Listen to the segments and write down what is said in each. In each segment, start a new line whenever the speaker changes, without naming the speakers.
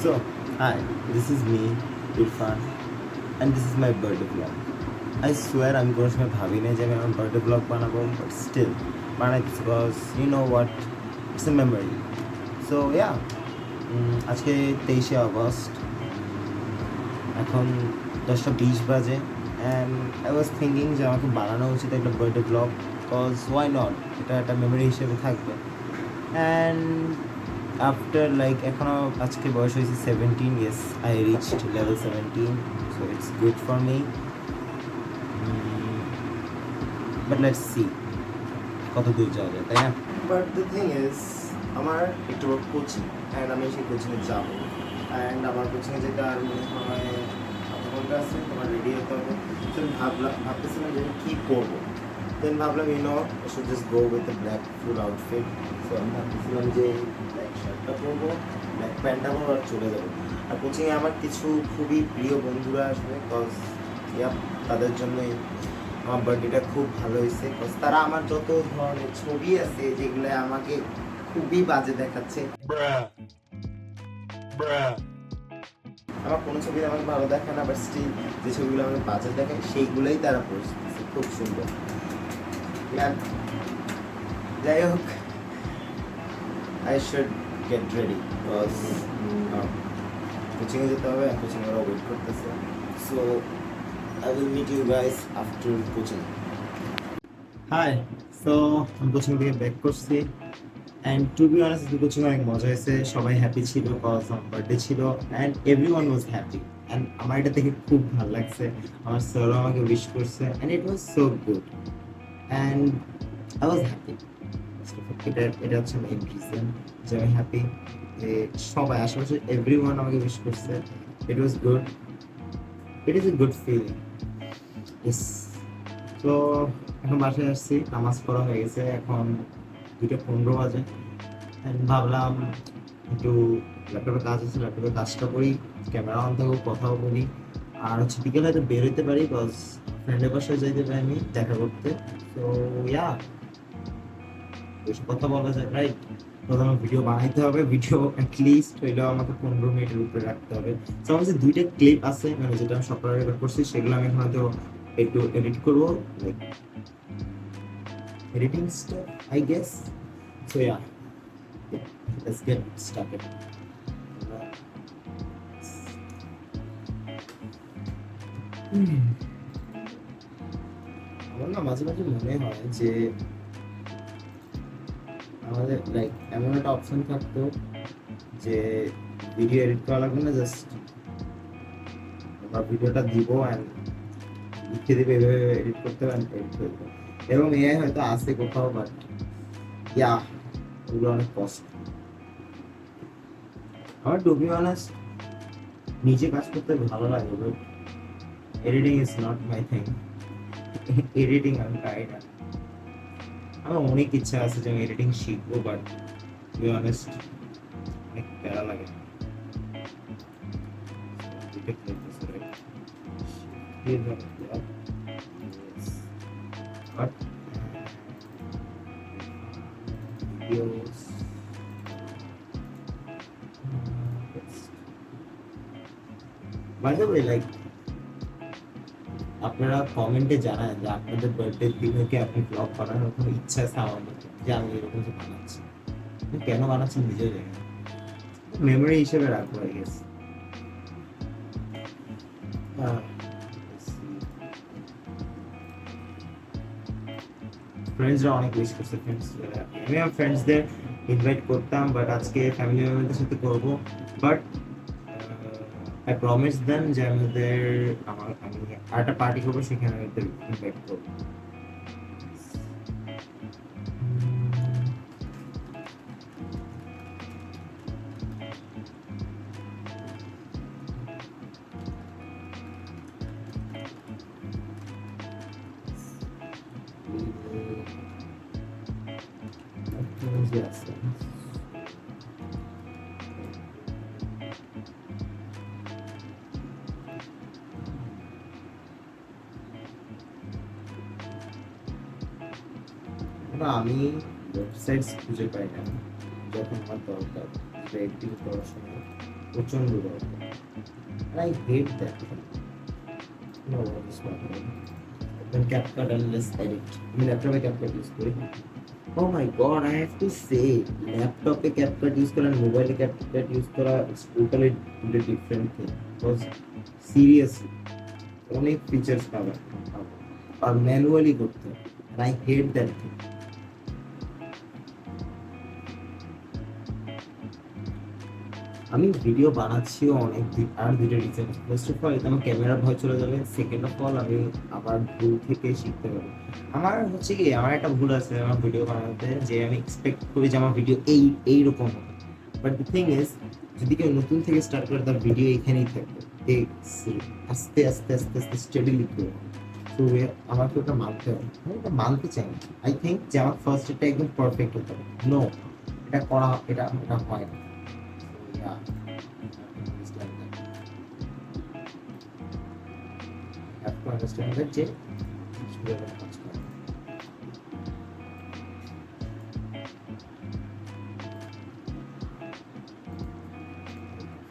So, hi, this is me, Irfan, and this is my birthday vlog. I swear আমি কোনো সময় ভাবি না যে আমি আমার বার্থডে ব্লগ বানাবো, বাট স্টিল বানাইতেছি because you know what, it's a memory. So yeah, আজকে 23শে আগস্ট, এখন 10টা 20 বাজে, অ্যান্ড আই ওয়াজ থিঙ্কিং যে আমাকে বানানো উচিত একটা birthday blog, because why not, এটা একটা মেমোরি হিসেবে থাকবে। অ্যান্ড আফটার লাইক এখনও আজকে বয়স হয়েছে 17, yes I reached level 17, so it's good for me. But let's see কত দূর যাওয়া যায়, তাই না? বাট দ্য থিং ইজ, আমার একটু কোচিং, অ্যান্ড আমি সেই কোচিংয়ে যাবো, অ্যান্ড আমার কোচিংয়ে যেতে আর মনে হয় আধা ঘন্টা আছে, তোমার রেডি হতে হবে। তো ভাবতেছিলাম যে আমি কী করবো, দেন ভাবলাম I should just go with a black full outfit. So আমি ভাবতেছিলাম যে ব্ল্যাক শার্টটা পরবো, ব্ল্যাক প্যান্টটা পরবো আর চলে যাবো। আর কোচিংয়ে আমার কিছু খুবই প্রিয় বন্ধুরা আসবে, বিকজ তাদের জন্যই আমার বার্থডেটা খুব ভালো হয়েছে, বিকজ তারা আমার যত ধরনের ছবি আছে যেগুলো আমাকে খুবই বাজে দেখাচ্ছে, আমার কোনো ছবি আমাকে ভালো দেখায় না, বাট স্টিল যে ছবিগুলো আমাকে বাজে দেখায় সেইগুলোই তারা পোস্ট দিচ্ছে, খুব সুন্দর। যাই হোক, I should get ready, because কোচিংয়ে যেতে হবে, কোচিংয়ে ওরা ওয়েট করতেছে। So I will meet you guys after coaching. Hi, so আমি কোচিং থেকে ব্যাক করছি, and to be honest coaching অনেক মজা হয়েছে, সবাই হ্যাপি ছিল, বিকজ আমার বার্থডে ছিল, and every one was happy, and আমার এটা দেখে খুব ভালো লাগছে। আমার স্যারও আমাকে উইশ করছে, and it was so good, and I was happy. এটা হচ্ছে মেইন রিজন যে আমি হ্যাপি, যে সবাই আশেপাশে এভরি ওয়ান আমাকে উইশ করছে। It was good, it is a good feeling. ইস, তো এখন বাসায় আসছি, নামাজ পড়া হয়ে গেছে, এখন 2টা 15 বাজে, ভাবলাম একটু ল্যাপটপে কাজ আছে, ল্যাপটপে কাজটা করি, ক্যামেরা অন থাকুক, কথাও বলি, আর হচ্ছে বিকেলে হয়তো বের হইতে পারি, বিকজ ফ্রেন্ডের বাসায় যাইতে পারি আমি দেখা করতে। তো ইয়া, বেশি কথা বলা যায়, রাইট? প্রথমে ভিডিও বানাইতে হবে, ভিডিও অ্যাটলিস্ট হইলেও আমাকে 15 মিনিটের উপরে রাখতে হবে। তো আমার যে 2টা ক্লিপ আছে, মানে যেটা আমি সকালে রেকর্ড করছি, সেগুলো আমি এখন হয়তো একটু এডিট করবো, like editing staff I guess. So yeah, let's get started. আমার না মাঝে মাঝে মনে হয় যে আমাদের লাইক এমন একটা অপশন থাকতো যে ভিডিও এডিট করা লাগবে না, জাস্ট আমরা ভিডিওটা দিব অ্যান্ড লিখে দিবে, এভাবে এডিট করতে হবে, এডিট করবো, এবং এআই হয়তো আছে কোথাও, বাট ইয়া, ওগুলো অনেক কষ্ট। আমার টু বি অনেস্ট নিজে কাজ করতে ভালো লাগে, but editing is not my thing. Editing আমি পারি না। আমার অনেক ইচ্ছা আছে যে আমি এডিটিং শিখবো, বাট টু বি অনেস্ট অনেক প্যারা লাগে। But videos, by the way, like আপনারা কমেন্টে জানান যে আপনাদের বার্থডে দিনে কি আপনি ব্লগ বানানোর কোনো ইচ্ছা আছে আমার মধ্যে, যে আমি এরকম কিছু বানাচ্ছি, কেন বানাচ্ছেন নিজেও জানি না, মেমোরি হিসেবে রাখবো আই গেস। ফ্রেন্ডসরা অনেক উইশ করছে, আমি আমার ফ্রেন্ডসদের ইনভাইট করতাম, বাট আজকে ফ্যামিলি মেম্বারদের সাথে করবো, বাট আই প্রমিস দেম যে আমি আরেকটা পার্টি করবো, সেখানে ওদের ইনভাইট করবো। আমি ওয়েবসাইটস খুঁজে পাই না যখন আমার দরকার, এডিটিং করার সময় প্রচন্ড দরকার। And I hate that. You know what is what? When CapCut and let's edit. I mean, laptop CapCut use করি। Oh my god, I have to say, ল্যাপটপে CapCut use করা আর মোবাইলে CapCut use করা it's totally different thing. Because seriously, অনেক features পাবে আর manually করতে হবে। And I hate that thing. আমি ভিডিও বানাচ্ছিও অনেক আর দুটো রিজন। ফার্স্ট অফ অল আমার ক্যামেরা ভয় চলে যাবে, সেকেন্ড অফ অল আমি আবার ভুল থেকে শিখতে পারবো। আমার হচ্ছে কি, আমার একটা ভুল আছে আমার ভিডিও বানাতে, যে আমি এক্সপেক্ট করি যে আমার ভিডিও এইরকম হবে। বাট দ্য থিং ইজ, যদি কেউ নতুন থেকে স্টার্ট করে তার ভিডিও এখানেই থাকবে, দেখছি আস্তে আস্তে আস্তে আস্তে স্টেডিলি করবো। তো আমাকে ওটা মানতে হবে, আমি ওটা মানতে চাই না। আই থিঙ্ক যে আমার ফার্স্ট এটা একদম পারফেক্ট হতে হবে। নো, এটা করা এটা এটা হয় না। Yeah. Have to understand that যে কিভাবে কাজ করে।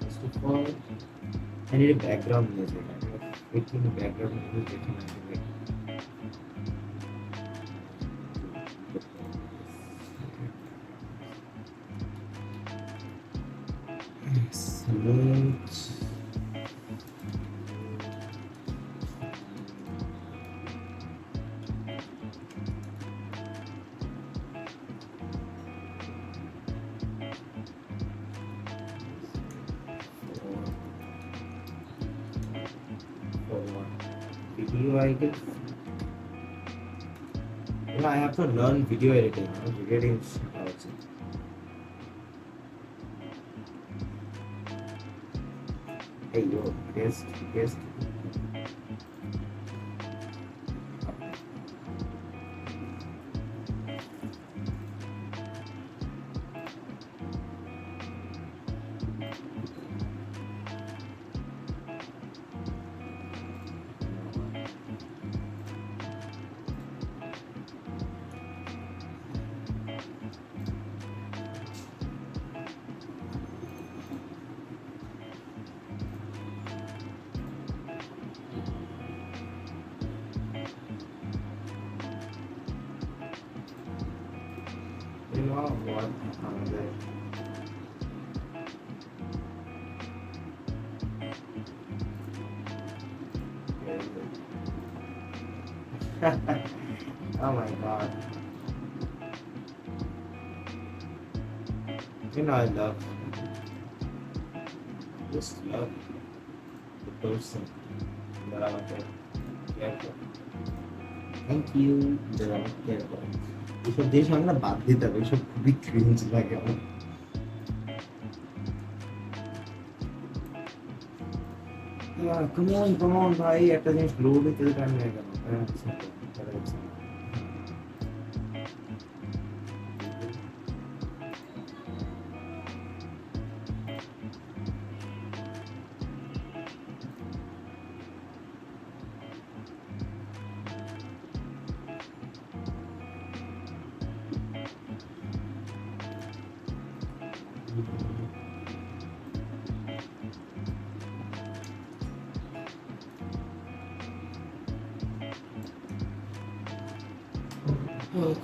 First of all, I need a background music. I need a freaking background music. Excellent. Video, I guess. You know, I have to learn video editing. Video editing is also. Hey yo, guest. You know what? আমাদের oh my god. You know I just love the person that আমাকে care করে। Thank you যারা আমাকে care করে। এইসব জিনিস আমাকে না বাদ দিতে হবে, এইসব খুবই ক্রিঞ্জ লাগে আমার। come on ভাই, একটা জিনিস লোড হতে টাইম লেগে গেল।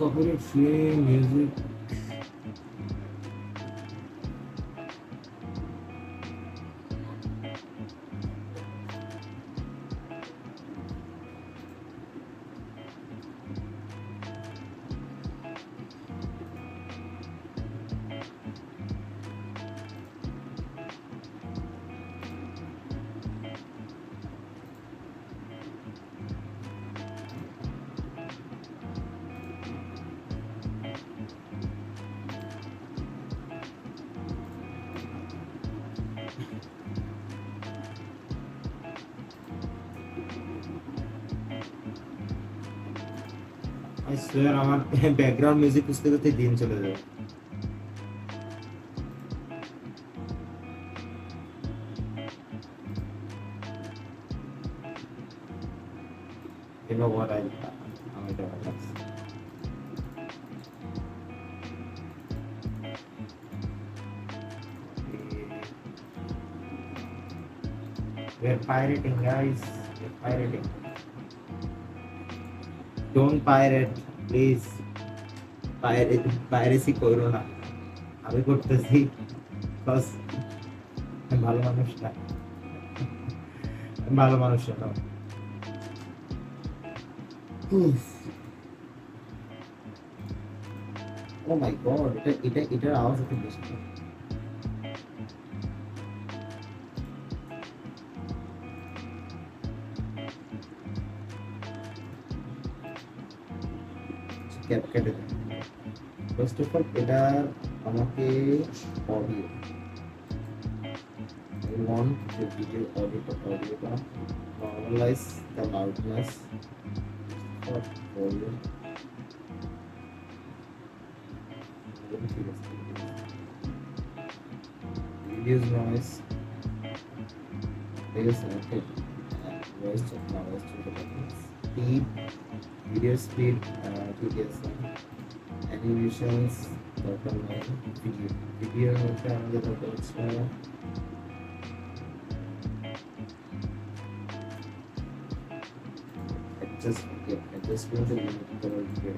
Copyright free music. I swear আমার ব্যাকগ্রাউন্ড মিউজিক খুঁজতে করতে দিন চলে যাবে। You know what আমি এটা বানাচ্ছি। We are pirating, guys. We are pirating. Don't pirate, please. Piracy করো না। আমি করতেছি because আমি ভালো মানুষ না। আমি ভালো মানুষ না। ও মাই গড, এটার আওয়াজ একটু বেশি। কেটে দেন। ফার্স্ট অফ অল এটা আমাকে audio, I want the video audio normalize the loudness of volume. Reduce noise. There is okay. Voice check now. Voice check the buttons. Speed, video speed, TDSM, animations, video হচ্ছে আমাদের দরকার হচ্ছে adjustment of the video.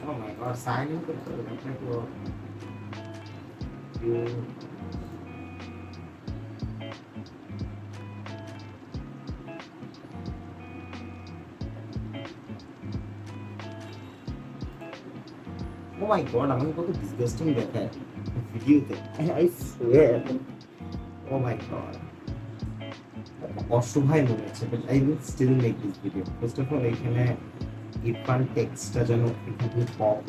Oh my god, sign in করতে হবে আপনাকে you Oh my god, আমাকে কত disgusting দেখায় ভিডিওতে I swear. Oh my god. অসহায় মনে হচ্ছে but I will still make this video. First of all এখানে ইরফান টেক্সটটা যেন একটু pop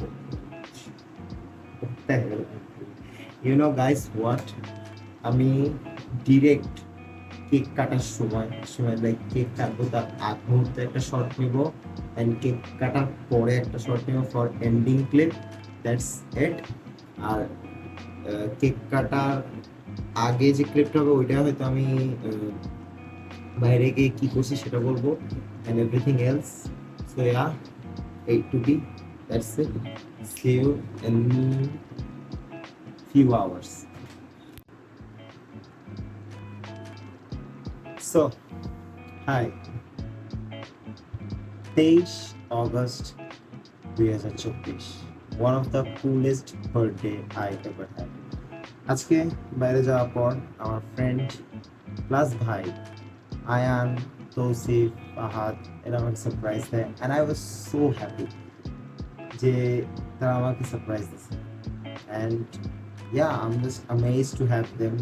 you know guys what, আমি ডিরেক্ট কেক কাটার সময় লাইক কেক কাটবো তার আগ মুহূর্তে একটা শর্ট নেব অ্যান্ড কেক কাটার পরে একটা শর্ট নেব for ending clip, that's it. আর কেক কাটার আগে যে ক্লিপটা হবে ওইটা হয়তো আমি বাইরে গিয়ে কী করছি সেটা বলবো and everything else. So yeah, 8 to be. That's it. See you in few hours. So, hi. 23 August 2024. One of the coolest birthday I ever had. আজকে বাইরে যাওয়ার পর আমার ফ্রেন্ড প্লাস ভাই আয়ান, তৌসিফ, ফাহাদ এরা আমাকে সারপ্রাইজ দেয় and I was so happy যে তারা আমাকে সারপ্রাইজ দিচ্ছে and yeah I am just amazed to have them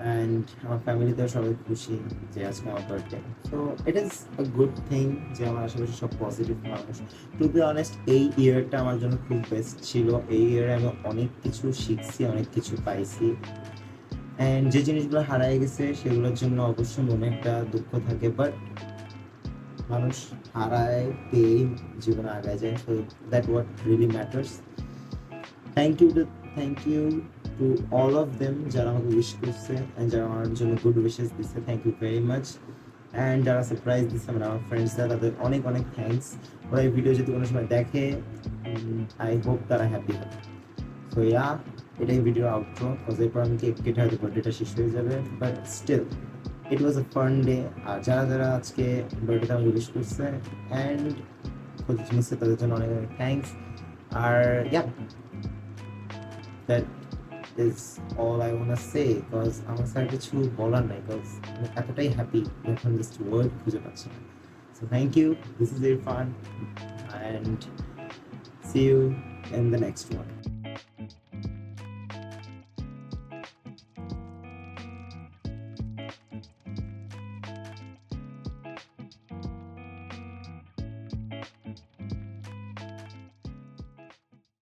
and আমার ফ্যামিলিতেও সবাই খুশি যে আজকে আমার birthday. So it is a good thing যে আমার আশেপাশে সব পজিটিভ মানুষ। টু বি অনেস্ট এই ইয়ারটা আমার জন্য খুব বেস্ট ছিল। এই ইয়ারে আমি অনেক কিছু শিখছি, অনেক কিছু পাইছি অ্যান্ড যে জিনিসগুলো হারিয়ে গেছে সেগুলোর জন্য অবশ্যই মনে একটা দুঃখ থাকে, বাট মানুষ হারায় পেয়ে জীবনে আগায় যায়। So that what really matters. Thank you to all of them যারা আমাকে উইশ করছে অ্যান্ড যারা আমার জন্য গুড উইশেস দিচ্ছে, thank you very much. And যারা সারপ্রাইজ দিচ্ছে মানে আমার ফ্রেন্ডসরা, তাদের অনেক অনেক থ্যাংকস। ওরা এই ভিডিও যদি কোনো সময় দেখে আই হোপ তারা হ্যাপি হবে। সো ইয়া, এটাই ভিডিও আউটরো, বিকজ এরপর আমি কেক কেটে হয়তো বার্থডেটা শেষ হয়ে যাবে, but still it was a fun day. আর যারা যারা আজকে বার্থডেতে আমাকে উইশ করছে অ্যান্ড খোঁজ নিচ্ছে তাদের জন্য অনেক অনেক থ্যাংকস। আর yeah, that is all I want to say, because আমার স্যার কিছু বলার নাই, বিকজ আমি এতটাই হ্যাপি যখন জাস্ট ওয়ার্ড খুঁজে পাচ্ছি না। So thank you, this is Irfan and see you in the next one.